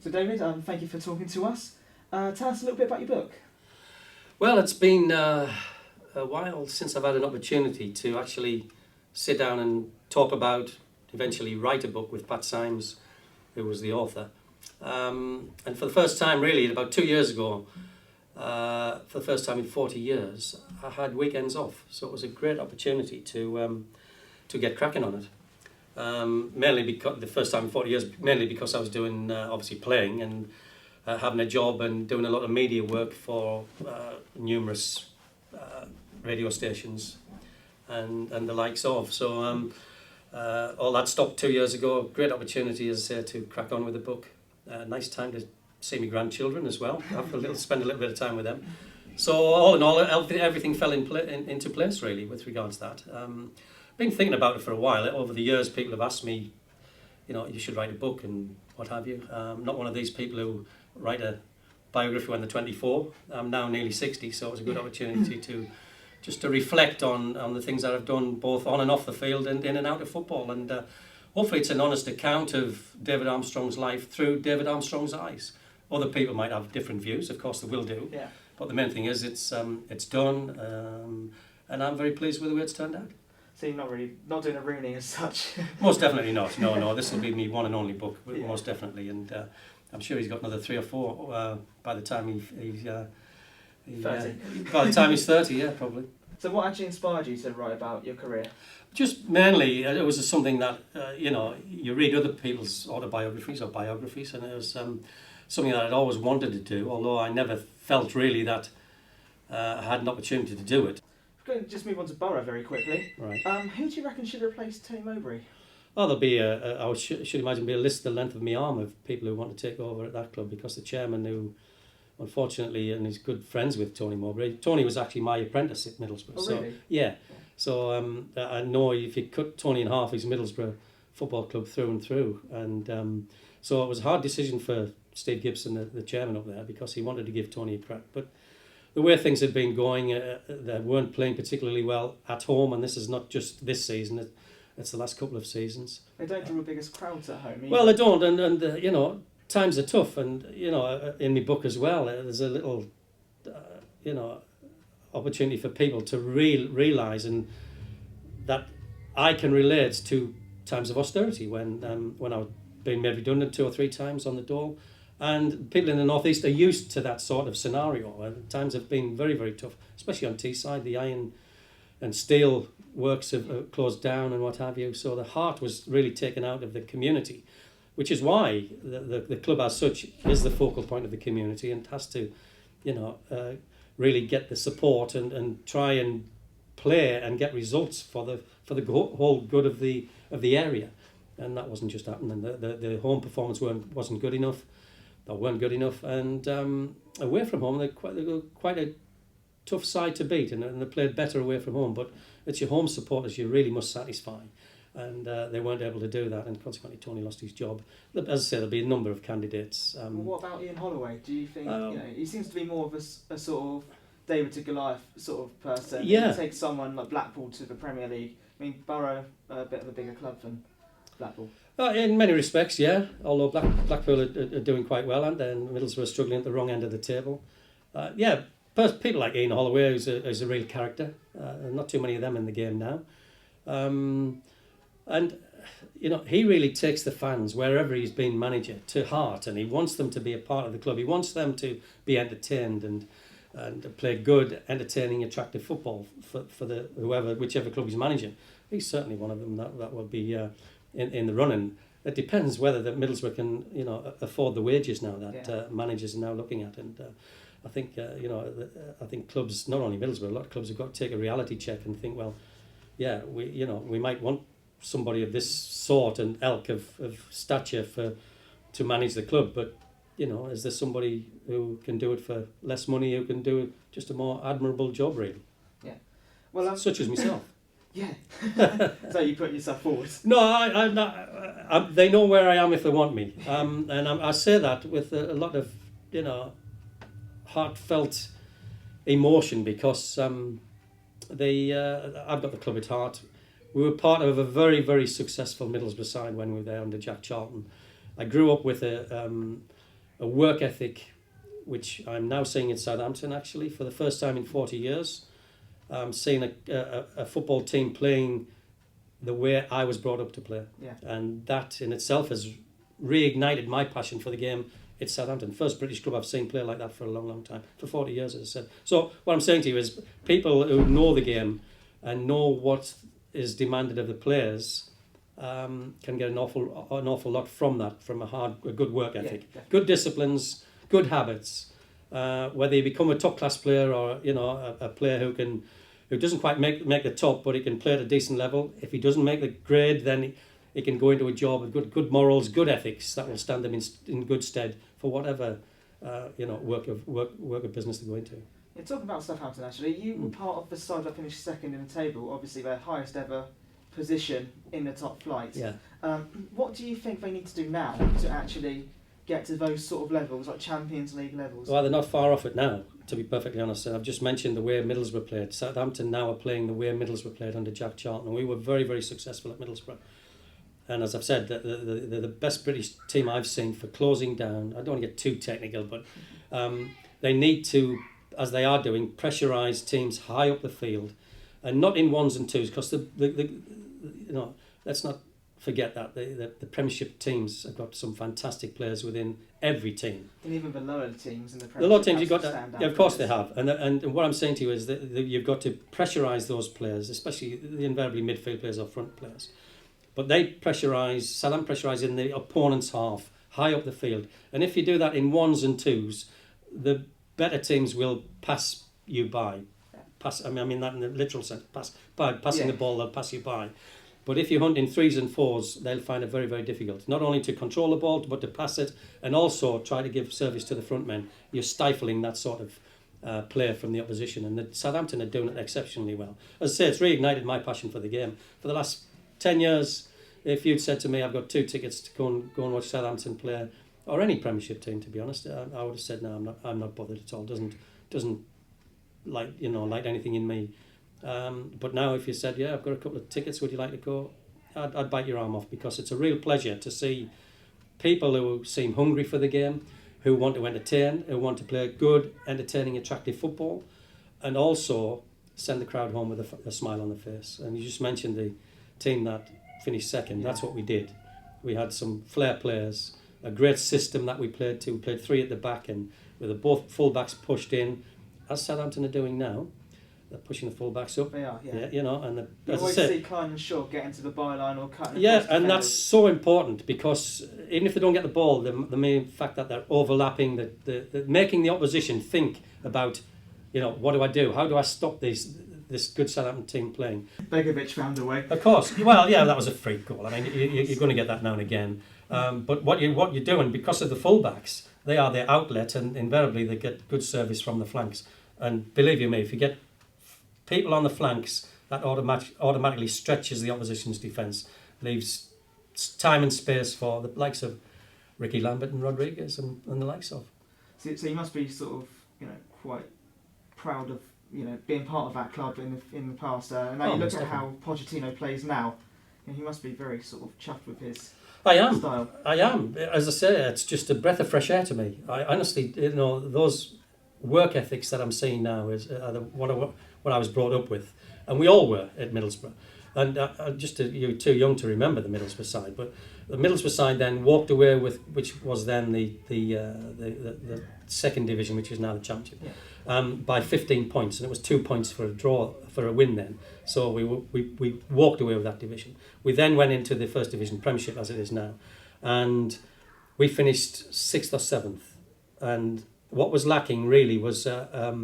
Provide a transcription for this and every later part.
So David, thank you for talking to us. Tell us a little bit about your book. Well, it's been a while since I've had an opportunity to actually sit down and talk about, eventually write a book with Pat Symes, who was the author. And for the first time, really, about 2 years ago, for the first time in 40 years, I had weekends off. So it was a great opportunity to get cracking on it. Mainly because the first time in 40 years, mainly because I was doing obviously playing and having a job and doing a lot of media work for numerous radio stations and the likes of. So all that stopped 2 years ago. Great opportunity, as I say, to crack on with the book. Nice time to see my grandchildren as well. Spend a little bit of time with them. So all in all, everything fell into place really with regards to that. Been thinking about it for a while. Over the years, people have asked me, you should write a book and what have you. I'm not one of these people who write a biography when they're 24. I'm now nearly 60, so it was a good opportunity to reflect on the things that I've done both on and off the field and in and out of football. And hopefully it's an honest account of David Armstrong's life through David Armstrong's eyes. Other people might have different views, of course they will do. Yeah. But the main thing is it's done, and I'm very pleased with the way it's turned out. So you're not doing a Rooney as such? Most definitely not. No. This will be my one and only book, most definitely. And I'm sure he's got another 3 or 4 by the time he's 30. By the time he's 30, yeah, probably. So what actually inspired you to write about your career? Just mainly, it was something that, you read other people's autobiographies or biographies, and it was something that I'd always wanted to do, although I never felt really that I had an opportunity to do it. We're going to just move on to Borough very quickly. Right. Who do you reckon should replace Tony Mowbray? Oh, there'll be I should imagine be a list the length of my arm of people who want to take over at that club, because the chairman, who unfortunately and is good friends with Tony Mowbray. Tony was actually my apprentice at Middlesbrough. Oh, really? So, yeah. So I know if you cut Tony in half, he's Middlesbrough Football Club through and through. And so it was a hard decision for Steve Gibson, the chairman up there, because he wanted to give Tony a crack. But the way things had been going, they weren't playing particularly well at home, and this is not just this season, it's the last couple of seasons. They don't draw the biggest crowds at home either. Well, they don't, and times are tough, and in my book as well, there's a little, opportunity for people to realise and that I can relate to times of austerity when I was being made redundant 2 or 3 times on the dole. And people in the northeast are used to that sort of scenario. And times have been very, very tough, especially on Teesside. The iron and steel works have closed down and what have you. So the heart was really taken out of the community, which is why the club as such is the focal point of the community and has to, really get the support and try and play and get results for the whole good of the area. And that wasn't just happening. The home performance wasn't good enough. They weren't good enough, and away from home, they're quite a tough side to beat, and they played better away from home. But it's your home supporters you really must satisfy, and they weren't able to do that, and consequently Tony lost his job. As I say, there'll be a number of candidates. What about Ian Holloway? Do you think he seems to be more of a sort of David to Goliath sort of person? Yeah. He takes someone like Blackpool to the Premier League. I mean, Borough a bit of a bigger club than Blackpool. In many respects, yeah. Although Blackpool are doing quite well, and then Middlesbrough are struggling at the wrong end of the table. People like Ian Holloway, who's a real character. Not too many of them in the game now. He really takes the fans, wherever he's been manager, to heart, and he wants them to be a part of the club. He wants them to be entertained and play good, entertaining, attractive football for whichever club he's managing. He's certainly one of them that will be in the running. It depends whether the Middlesbrough can afford the wages now that managers are now looking at, and I think I think clubs, not only Middlesbrough, a lot of clubs have got to take a reality check and think, well, yeah, we might want somebody of this sort and ilk of stature to manage the club, but is there somebody who can do it for less money, who can do just a more admirable job, really? Yeah. Well, such as myself. Yeah. So you put yourself forward? No, I'm not. They know where I am if they want me, and I say that with a lot of heartfelt emotion, because I've got the club at heart. We were part of a very, very successful Middlesbrough side when we were there under Jack Charlton. I grew up with a work ethic, which I'm now seeing in Southampton actually for the first time in 40 years. I'm seeing a football team playing the way I was brought up to play. Yeah. And that in itself has reignited my passion for the game. It's Southampton, first British club I've seen play like that for a long, long time, for 40 years, as I said. So what I'm saying to you is people who know the game and know what is demanded of the players can get an awful lot from that, from a good work ethic, good disciplines, good habits. Whether you become a top class player or a player who doesn't quite make the top, but he can play at a decent level. If he doesn't make the grade, then he can go into a job with good morals, good ethics that will stand him in good stead for whatever work of business to go into. Yeah, talking about Southampton, actually, you were part of the side that finished second in the table, obviously their highest ever position in the top flight. Yeah. What do you think they need to do now to actually get to those sort of levels, like Champions League levels? Well, they're not far off it now, to be perfectly honest. I've just mentioned the way Middlesbrough played. Southampton now are playing the way Middlesbrough played under Jack Charlton. We were very, very successful at Middlesbrough. And as I've said, they're the best British team I've seen for closing down. I don't want to get too technical, but they need to, as they are doing, pressurise teams high up the field, and not in ones and twos, because let's not forget that the Premiership teams have got some fantastic players within every team. And even the lower teams in the Premiership. The lower teams, you've got that. Yeah, of course they have. And what I'm saying to you is that you've got to pressurise those players, especially the invariably midfield players or front players. But Southampton pressurise in the opponent's half, high up the field. And if you do that in ones and twos, the better teams will pass you by. I mean that in the literal sense. Passing the ball, they'll pass you by. But if you hunt in threes and fours, they'll find it very, very difficult. Not only to control the ball, but to pass it, and also try to give service to the front men. You're stifling that sort of player from the opposition. And Southampton are doing it exceptionally well. As I say, it's reignited my passion for the game. For the last 10 years, if you'd said to me, I've got 2 tickets to go and watch Southampton play, or any Premiership team, to be honest, I would have said, no, I'm not bothered at all. Doesn't light anything in me. But now, if you said, yeah, I've got a couple of tickets, would you like to go? I'd bite your arm off, because it's a real pleasure to see people who seem hungry for the game, who want to entertain, who want to play good, entertaining, attractive football, and also send the crowd home with a smile on the face. And you just mentioned the team that finished second. That's what we did. We had some flair players, a great system that we played to. We played 3 at the back, and with both full-backs pushed in, as Southampton are doing now. They're pushing the full-backs up. They are, yeah. And you always see Klein and Shaw get into the byline or cutting. Yeah, and that's so important, because even if they don't get the ball, the main fact that they're overlapping, the making the opposition think about, what do I do? How do I stop this good Southampton team playing? Begovic found a way. Of course. Well, yeah, that was a freak goal. I mean, you're going to get that now and again. But what you're doing, because of the full-backs, they are their outlet, and invariably they get good service from the flanks. And believe you me, if you get people on the flanks, that automatically stretches the opposition's defence, leaves time and space for the likes of Ricky Lambert and Rodriguez and the likes of. So you must be sort of, quite proud of, being part of that club in the past. And now you look at how Pochettino plays now, he must be very sort of chuffed with his style. I am. As I say, it's just a breath of fresh air to me. I honestly, those work ethics that I'm seeing now is what I was brought up with, and we all were at Middlesbrough. And you're too young to remember the Middlesbrough side, but the Middlesbrough side then walked away with, which was then the second division, which is now the Championship, by 15 points, and it was 2 points for a win then. So we walked away with that division. We then went into the first division, Premiership as it is now, and we finished 6th or 7th. And what was lacking really was a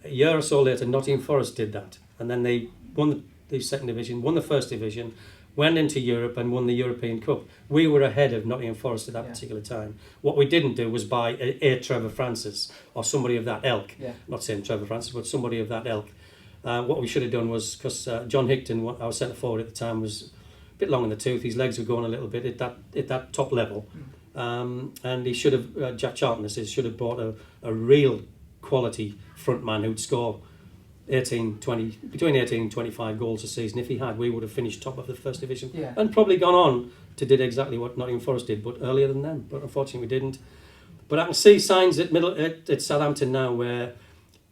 year or so later, Nottingham Forest did that, and then they won the second division, won the first division, went into Europe and won the European Cup. We were ahead of Nottingham Forest at that particular time. What we didn't do was buy a Trevor Francis or somebody of that ilk. Not saying Trevor Francis, but somebody of that ilk. What we should have done was, because John Higton, our centre forward at the time, was a bit long in the tooth. His legs were going a little bit at that top level, and he should have Jack Charlton should have bought a real quality front man who'd score between 18 and 25 goals a season. If he had, we would have finished top of the first division and probably gone on to do exactly what Nottingham Forest did, but earlier than them. But unfortunately we didn't. But I can see signs at Southampton now where,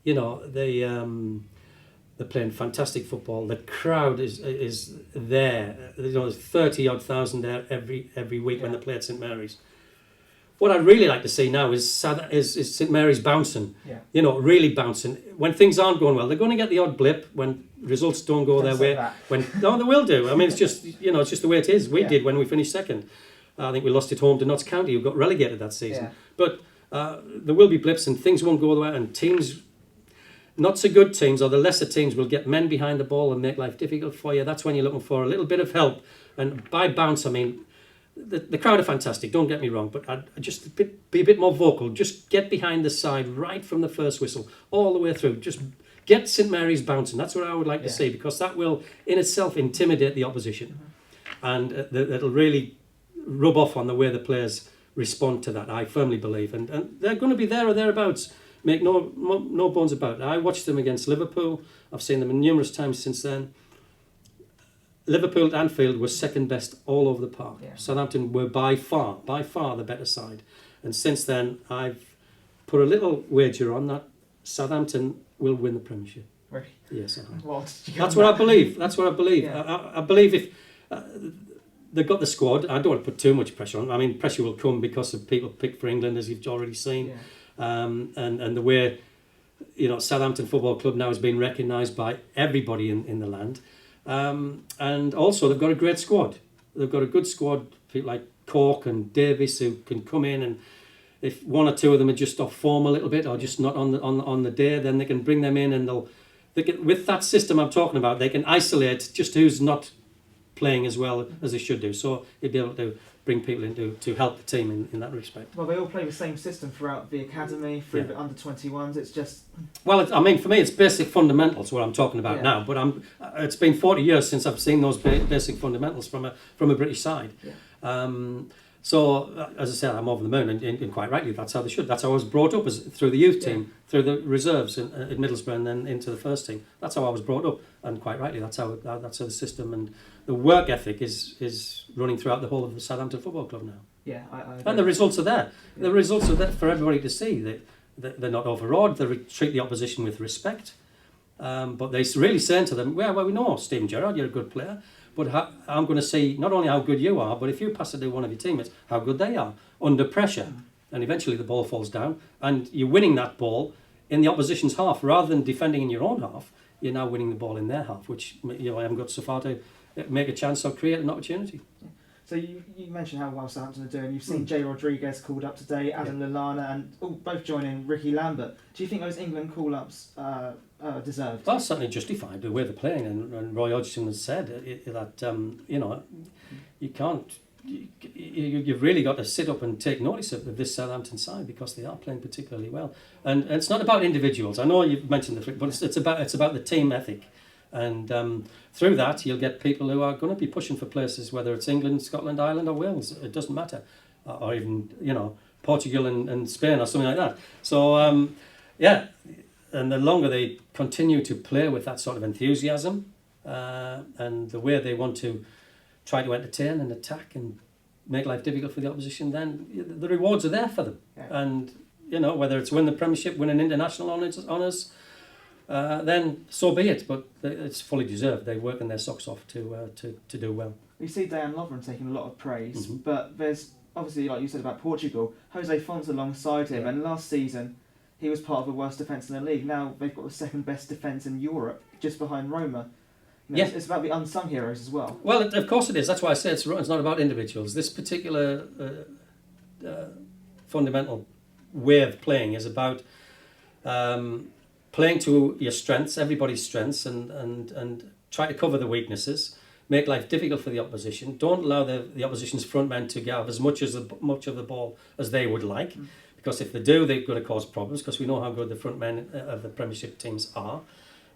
you know, they're playing fantastic football. The crowd is there. You know, there's 30,000 there every week when they play at St Mary's. What I'd really like to see now is St Mary's bouncing. Yeah. You know, really bouncing. When things aren't going well, they're going to get the odd blip when results don't go their way. No, they will do. I mean, it's just, you know, it's just the way it is. We did when we finished second. I think we lost at home to Notts County, who got relegated that season. Yeah. But there will be blips and things won't go the way, and teams, not so good teams or the lesser teams, will get men behind the ball and make life difficult for you. That's when you're looking for a little bit of help. And by bounce, I mean, the crowd are fantastic, don't get me wrong, but I'd just be a bit more vocal. Just get behind the side right from the first whistle, all the way through. Just get St Mary's bouncing. That's what I would like to see, because that will in itself intimidate the opposition. And that'll really rub off on the way the players respond to that, I firmly believe. And they're going to be there or thereabouts. Make no bones about it. I watched them against Liverpool. I've seen them numerous times since then. Liverpool at Anfield was second best all over the park. Yeah. Southampton were by far the better side. And since then, I've put a little wager on that Southampton will win the Premiership. Really? Yes, I have. That's what I believe. That's what I believe. Yeah. I believe if they've got the squad, I don't want to put too much pressure on. I mean, pressure will come because of people picked for England, as you've already seen. Yeah. And the way, you know, Southampton Football Club now has been recognised by everybody in the land. And also they've got a great squad. They've got a good squad, people like Cork and Davis, who can come in, and if one or two of them are just off form a little bit or just not on the day, then they can bring them in, and they can, with that system I'm talking about, they can isolate just who's not playing as well as they should do. So you'll be able to bring people in to help the team in that respect. Well, they all play the same system throughout the academy, through the under-21s. It's just... Well, I mean, for me, it's basic fundamentals, what I'm talking about now. But it's been 40 years since I've seen those basic fundamentals from a British side. Yeah. So, as I said, I'm over the moon, and quite rightly, that's how they should. That's how I was brought up, through the youth team, through the reserves at Middlesbrough, and then into the first team. That's how I was brought up, and quite rightly, that's how the system and the work ethic is running throughout the whole of the Southampton Football Club now. Yeah, I and the results are there. Yeah. The results are there for everybody to see. They're not overawed. They treat the opposition with respect. But they're really saying to them, well, we know, Stephen Gerrard, you're a good player. But I'm going to see not only how good you are, but if you pass it to one of your teammates, how good they are under pressure. And eventually the ball falls down, and you're winning that ball in the opposition's half rather than defending in your own half. You're now winning the ball in their half, which I haven't got so far to make a chance or create an opportunity. Yeah. So you mentioned how well Southampton are doing. You've seen Jay Rodriguez called up today, Adam Lallana, and both joining Ricky Lambert. Do you think those England call-ups deserved? Well, certainly justified the way they're playing, and Roy Hodgson has said that you can't. You've really got to sit up and take notice of this Southampton side, because they are playing particularly well. And it's not about individuals. I know you've mentioned the, but it's about the team ethic. And through that, you'll get people who are going to be pushing for places, whether it's England, Scotland, Ireland, or Wales. It doesn't matter, or even Portugal and Spain or something like that. So and the longer they continue to play with that sort of enthusiasm and the way they want to try to entertain and attack and make life difficult for the opposition, then the rewards are there for them. Yeah. And whether it's win the Premiership, win an international honours. Then so be it, but it's fully deserved. They're working their socks off to do well. We see Dejan Lovren taking a lot of praise, but there's obviously, like you said about Portugal, Jose Fon's alongside him, and last season he was part of the worst defence in the league. Now they've got the second best defence in Europe, just behind Roma. It's about the unsung heroes as well. Well, of course it is. That's why I say it's not about individuals. This particular fundamental way of playing is about playing to your strengths, everybody's strengths, and try to cover the weaknesses, make life difficult for the opposition. Don't allow the opposition's front men to have as much of the ball as they would like, because if they do, they're going to cause problems, because we know how good the front men of the Premiership teams are.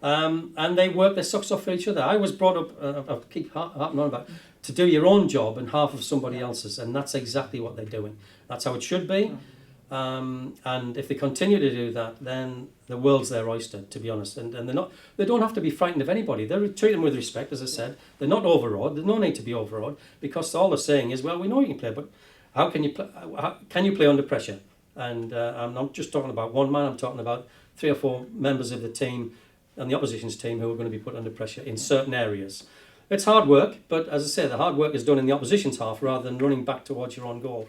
And they work their socks off for each other. I was brought up, I keep harping on about, to do your own job and half of somebody else's, and that's exactly what they're doing. That's how it should be. And if they continue to do that, then the world's their oyster, to be honest. And they don't have to be frightened of anybody. They treat them with respect, as I said. They're not overawed. There's no need to be overawed, because all they're saying is, well, we know you can play, but how can you play? Can you play under pressure? And I'm not just talking about one man, I'm talking about 3 or 4 members of the team and the opposition's team who are going to be put under pressure in certain areas. It's hard work, but as I say, the hard work is done in the opposition's half rather than running back towards your own goal.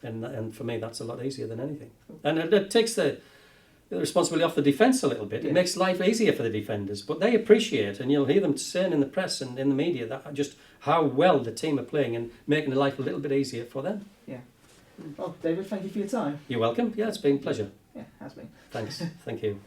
And for me, that's a lot easier than anything. And it takes the responsibility off the defence a little bit. It makes life easier for the defenders, but they appreciate, and you'll hear them saying in the press and in the media, that just how well the team are playing and making the life a little bit easier for them. Yeah. Well, David, thank you for your time. You're welcome. Yeah, it's been a pleasure. Yeah, it has been. Thanks. Thank you.